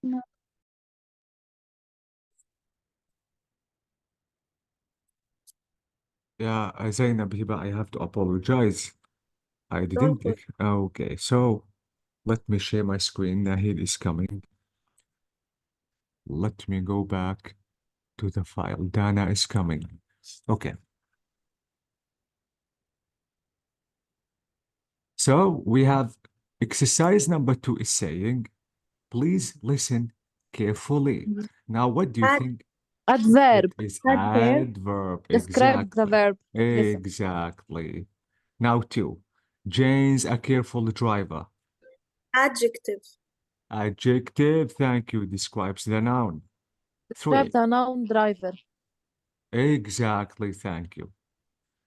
No. Yeah, Zainab Hiba, I have to apologize. I Don't didn't. worry. Okay, so let me share my screen. Nahid is coming. Let me go back to the file. Dana is coming. Okay. So we have exercise number 2 is saying, please listen carefully. Now, what do you Ad think? Adverb. It is adverb. adverb. Describe the Exactly. verb. Listen. Exactly. Now, 2. Jane's a careful driver. Adjective. Adjective, thank you, describes the noun. Describe 3. the noun driver. Exactly, thank you.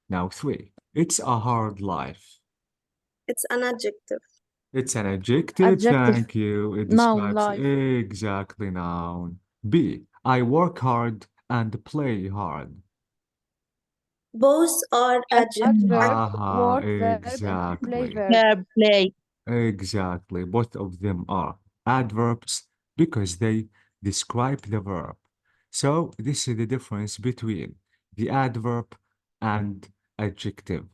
Now, 3. It's a hard life. It's an adjective. It's an adjective, Adjective. thank you. It Noun describes life. exactly noun. B. I work hard and play hard. Both are adjective. Adverb. Aha, Work verb. Play exactly. verb. Play. Exactly. Both of them are adverbs because they describe the verb. So this is the difference between the adverb and adjective.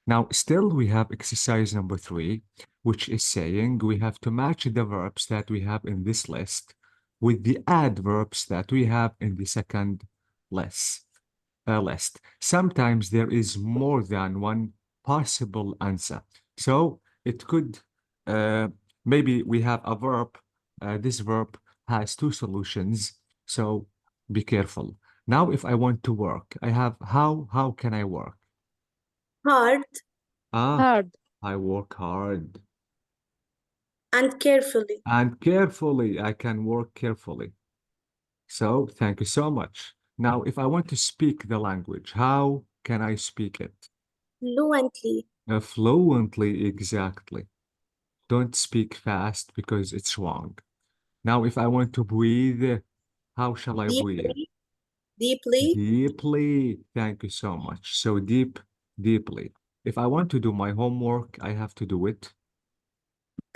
Now, still we have exercise number 3, which is saying we have to match the verbs that we have in this list with the adverbs that we have in the second list. Sometimes there is more than one possible answer. So it could, maybe we have a verb, this verb has 2 solutions, so be careful. Now, if I want to work, I have how can I work? Hard Ah, Hard. I work hard. and carefully. And carefully, I can work carefully. So, thank you so much. Now, if I want to speak the language, how can I speak it? Fluently. Fluently, exactly. Don't speak fast because it's wrong. Now, if I want to breathe, how shall I breathe? Deeply. Deeply. Deeply. Thank you so much. So deeply. If I want to do my homework, I have to do it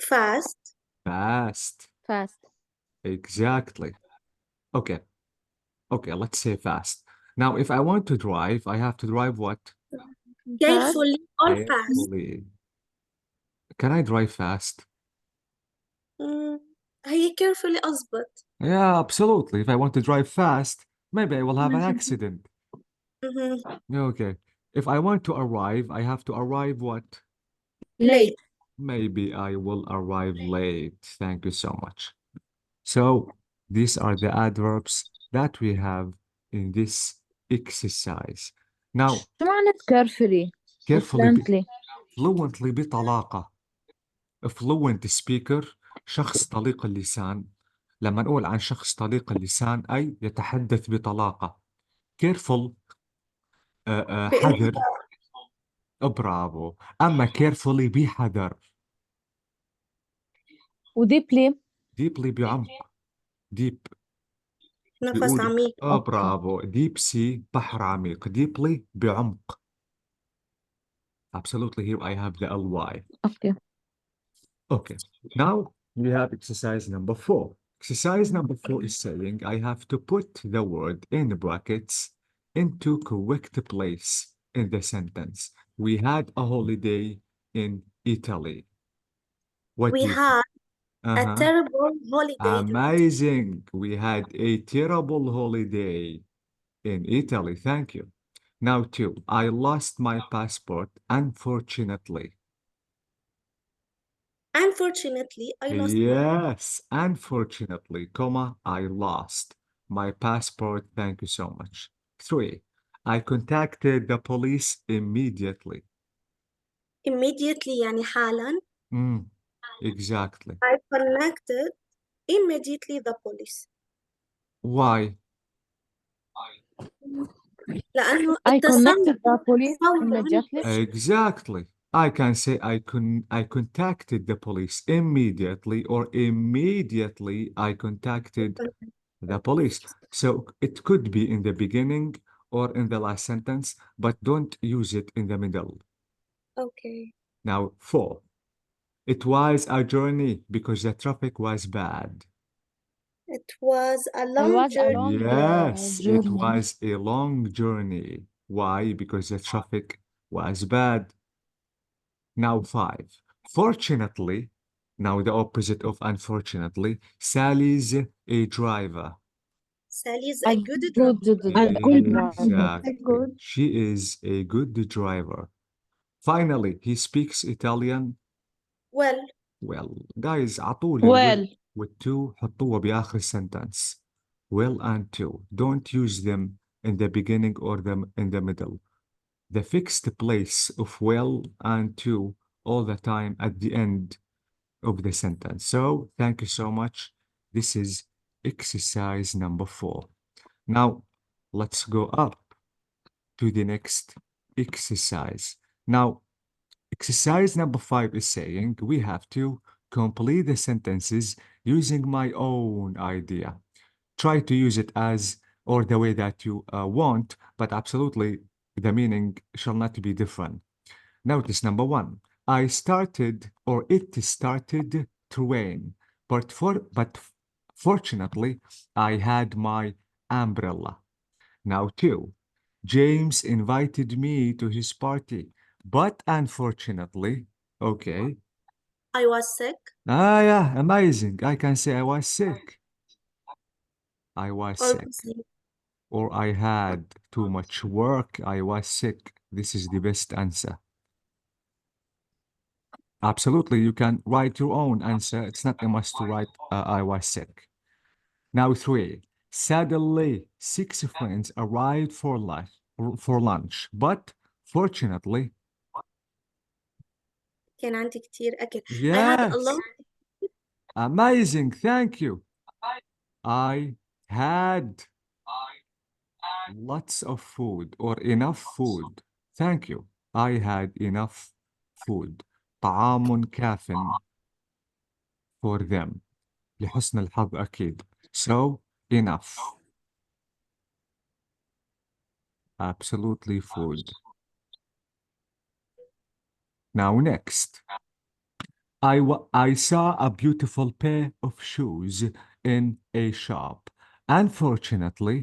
Fast. fast. Fast. Exactly. Okay. Okay, let's say fast. Now, if I want to drive, I have to drive what? Fast. Carefully or fast. Carefully. Can I drive fast? هي carefully أظبط. Yeah, absolutely. If I want to drive fast, maybe I will have an accident. Okay. If I want to arrive, I have to arrive what? Late. Maybe I will arrive late. Thank you so much. So these are the adverbs that we have in this exercise. Now, شو معنى carefully carefully, fluently. fluently بطلاقة. A fluent speaker شخص طليق اللسان. لما نقول عن شخص طليق اللسان أي يتحدث بطلاقة. Careful حذر. برافو. أما carefully بحذر. وديبلي. deeply بعمق. deep نفس بيقولوا عميق. برافو. deep sea بحر عميق. deeply بعمق. Absolutely, here I have the ly. Okay. Okay, now we have exercise number 4. Exercise number 4 is saying I have to put the word in brackets into correct place in the sentence. We had a holiday in Italy. What We do you had a Uh-huh. terrible holiday in Italy. Amazing. We had a terrible holiday in Italy. Thank you. Now, 2. I lost my passport, unfortunately. Unfortunately, I lost my Yes, unfortunately, comma, I lost my passport. Thank you so much. 3. I contacted the police immediately. immediately يعني حالا. Exactly. I connected immediately the police. Why? لأنه I التسمم connected the police فورا. immediately. Exactly. I can say I contacted the police immediately or immediately I contacted the police. So it could be in the beginning or in the last sentence, but don't use it in the middle. Okay. Now, 4. It was a journey because the traffic was bad. It was a It long was a journey. long Yes, it journey. was a long journey. Why? Because the traffic was bad. Now five. Fortunately, now the opposite of unfortunately, Sally's a driver. Sally's A a good good, driver. a good driver. Exactly. She is a good driver. Finally, he speaks Italian. Well, Well, guys, عطول Well, with to حطوها بآخر sentence. Well and to. Don't use them in the beginning or in the middle. The fixed place of well and to all the time at the end of the sentence. So, thank you so much. This is exercise number 4. Now, let's go up to the next exercise. Now, exercise number 5 is saying we have to complete the sentences using my own idea. Try to use it as or the way that you want, but absolutely the meaning shall not be different. Notice number 1. I started or it started to rain, but fortunately I had my umbrella. Now 2. James invited me to his party, but unfortunately, okay. I was sick. Ah, yeah, amazing. I can say I was sick. I was Or sick. busy. Or I had too much work. I was sick. This is the best answer. Absolutely, you can write your own answer. It's not a must to write I was sick. Now 3. Suddenly, 6 friends arrived for lunch, but fortunately, كان عندي كتير أكل. I had a yes, long amazing, thank you. I had lots of food or enough food. Thank you. I had enough food. طعام كاف for them. لحسن الحظ أكيد. So, enough. Absolutely food. Now next. I saw a beautiful pair of shoes in a shop. Unfortunately,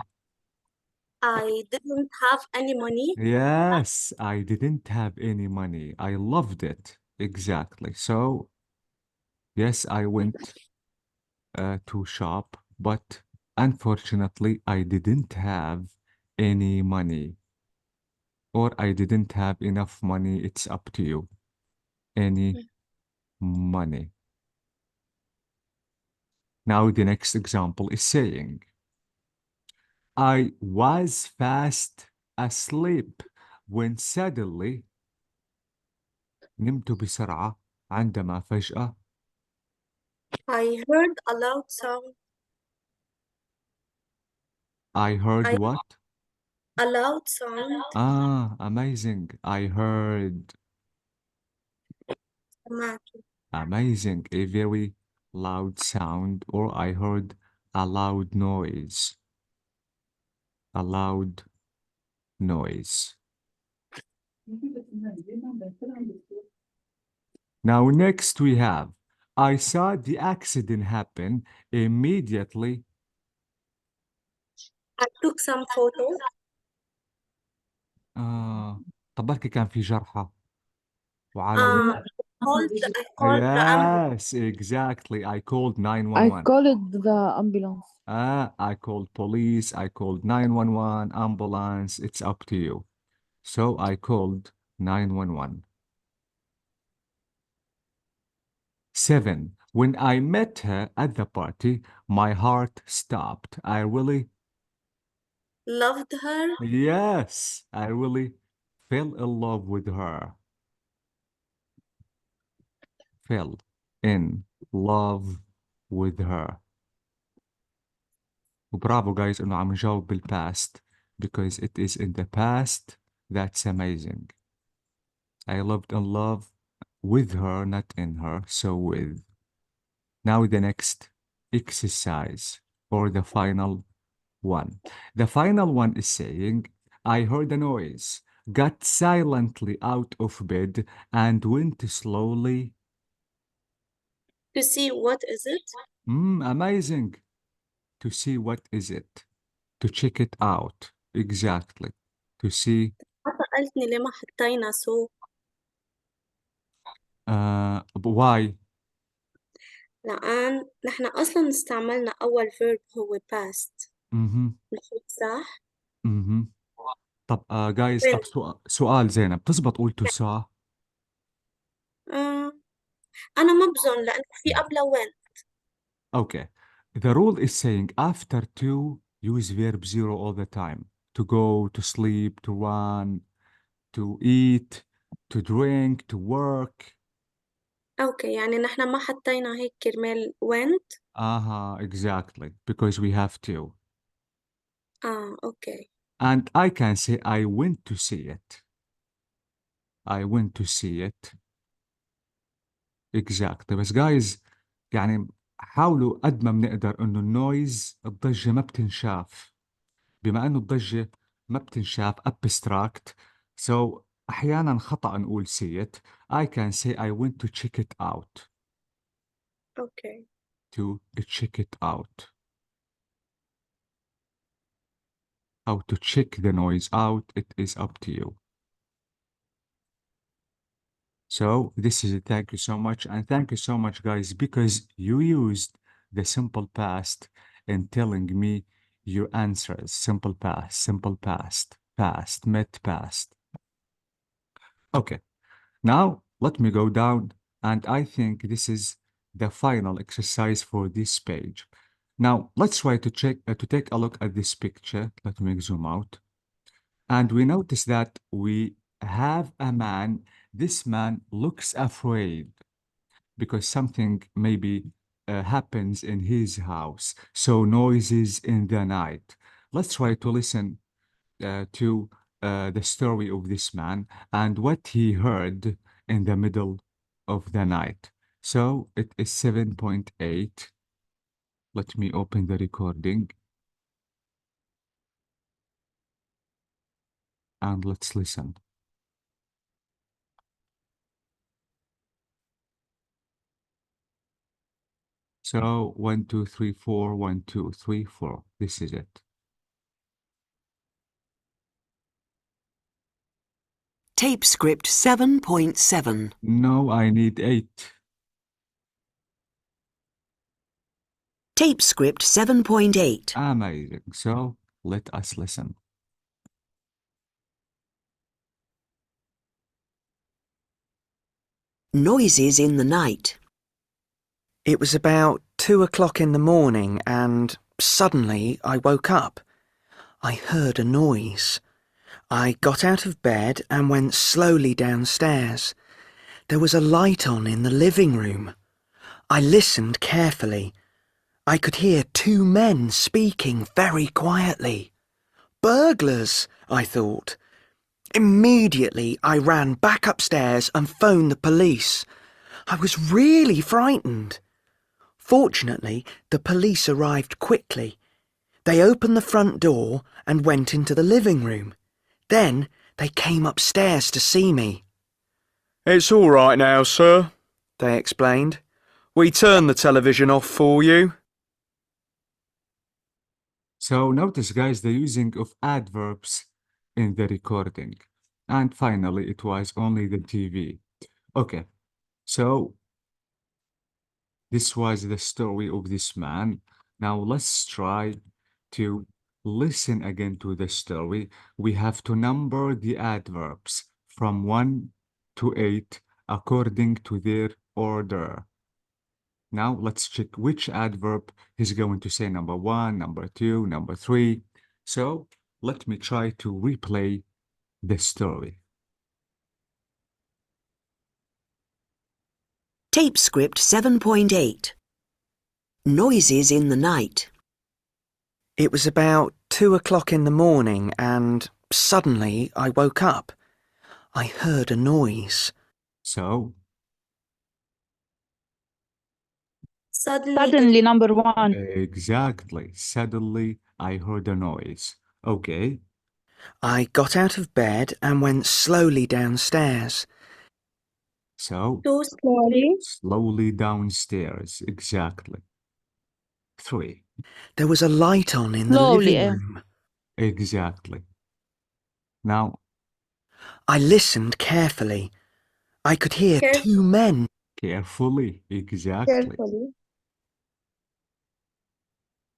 I didn't have any money. yes, I didn't have any money. I loved it. Exactly. So, yes, I went to shop, but unfortunately, I didn't have any money. Or I didn't have enough money. It's up to you. Any money. Now, the next example is saying, I was fast asleep when suddenly نمت بسرعة عندما فجأة I heard a loud sound. I heard I what? a loud sound. Ah, amazing. I heard سمعت. amazing, a very loud sound, or I heard a loud noise. A loud noise. Now, next we have, I saw the accident happen immediately. I took some photos. طب بركي كان في جرحى وعلى I called the ambulance. Yes, exactly. I called I 911. called the ambulance. I called police, I called 911, ambulance, it's up to you. So I called 911. 7. When I met her at the party, my heart stopped. I really, Loved her. yes, I really fell in love with her. Fell in love with her. وبرافو guys إنه عم نجاوب بالpast because it is in the past. That's amazing. I loved in love with her, not in her, so with. Now the next exercise or the final one. The final one is saying, I heard a noise, got silently out of bed and went slowly. To see what is it. Amazing. To see what is it. To check it out. Exactly. To see. ما سألتني ليه ما حطينا so. Why? لأن نحن أصلا استعملنا أول verb هو past. Mm-hmm. مش صح؟ Mm-hmm. طب جايز، طب went. سؤال زينب، تزبط قول to saw؟ آه. أنا ما بظن لأنه في قبله went. Okay. The rule is saying after to use verb zero all the time. To go, to sleep, to run, to eat, to drink, to work. أوكي يعني نحن ما حطينا هيك كرمال went. Exactly. Because we have to. أوكي. And I can say I went to see it. I went to see it. Exactly. بس guys يعني حاولوا قد ما بنقدر انه النويز الضجة ما بتنشاف. بما انه الضجة ما بتنشاف abstract. So احيانا خطأ نقول see it. I can say I went to check it out. أوكي. To check it out. How to check the noise out, it is up to you. So this is it. Thank you so much. And thank you so much, guys, because you used the simple past in telling me your answers. Simple past, past, met, past. Okay. Now let me go down. And I think this is the final exercise for this page. Now let's try to take a look at this picture. Let me zoom out. And we notice that we have a man. This man looks afraid because something maybe happens in his house. So noises in the night. Let's try to listen to the story of this man and what he heard in the middle of the night. So it is 7.8. Let me open the recording. And let's listen. So 1, 2, 3, 4, 1, 2, 3, 4. This is it. Tape script 7.7. No, I need 8. Tape script 7.8. Amazing. So let us listen. Noises in the night. It was about 2 o'clock in the morning and suddenly I woke up. I heard a noise. I got out of bed and went slowly downstairs. There was a light on in the living room. I listened carefully. I could hear 2 men speaking very quietly. Burglars, I thought. Immediately I ran back upstairs and phoned the police. I was really frightened. Fortunately, the police arrived quickly. They opened the front door and went into the living room. Then they came upstairs to see me. "It's all right now, sir," they explained. "We turned the television off for you." So notice, guys, the using of adverbs in the recording. And finally, it was only the TV. Okay, so this was the story of this man. Now let's try to listen again to the story. We have to number the adverbs from 1 to 8 according to their order. Now let's check which adverb he's going to say number 1, number 2, number 3. So let me try to replay the story. Tape script 7.8. Noises in the night. It was about 2 o'clock in the morning and suddenly I woke up. I heard a noise. So Suddenly, number 1. exactly, suddenly I heard a noise. Okay, I got out of bed and went slowly downstairs. so Too slowly. slowly downstairs, exactly. 3. There was a light on in the Slowly, living eh? room. Exactly. Now, I listened carefully. I could hear Careful. 2 men carefully. Exactly. Carefully.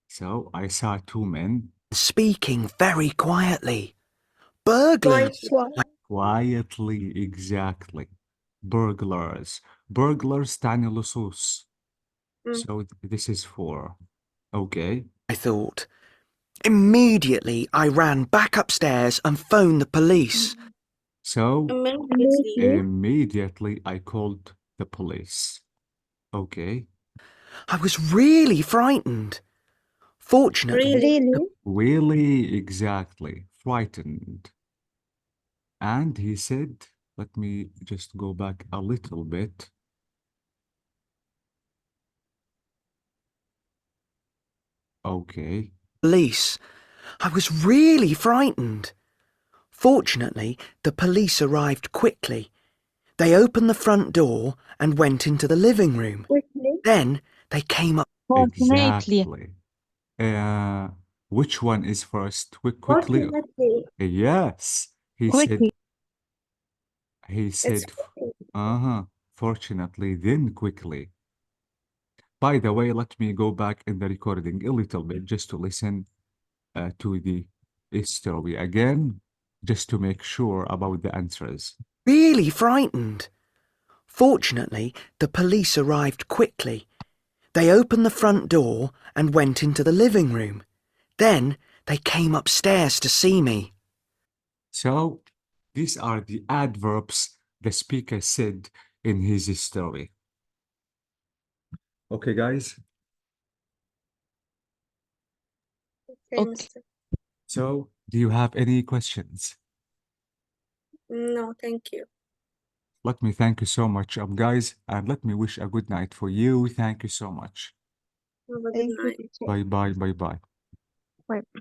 So I saw 2 men speaking very quietly. Burglars! Quietly. quietly. Exactly. Burglars. Burglars تعني لصوص. Mm. So this is 4. Okay. I thought. Immediately, I ran back upstairs and phoned the police. So Immediately. immediately I called the police. Okay. I was really frightened. Fortunately, Really? Really? Really, exactly. Frightened. And he said, let me just go back a little bit. Okay. police. I was really frightened. Fortunately, the police arrived quickly. They opened the front door and went into the living room. Quickly. Then they came up. Fortunately. Exactly. Which one is first? Quickly. Fortunately. Yes. He Quickly. It's said, quickly. fortunately, then quickly. By the way, let me go back in the recording a little bit just to listen to the story again, just to make sure about the answers. Really frightened. Fortunately, the police arrived quickly. They opened the front door and went into the living room. Then they came upstairs to see me. So these are the adverbs the speaker said in his story. Okay, guys? Okay, Okay. mister. So do you have any questions? No, thank you. Let me thank you so much, guys, and let me wish a good night for you. Thank you so much. Have a good Thank you, night. teacher. Bye bye, bye bye. Bye.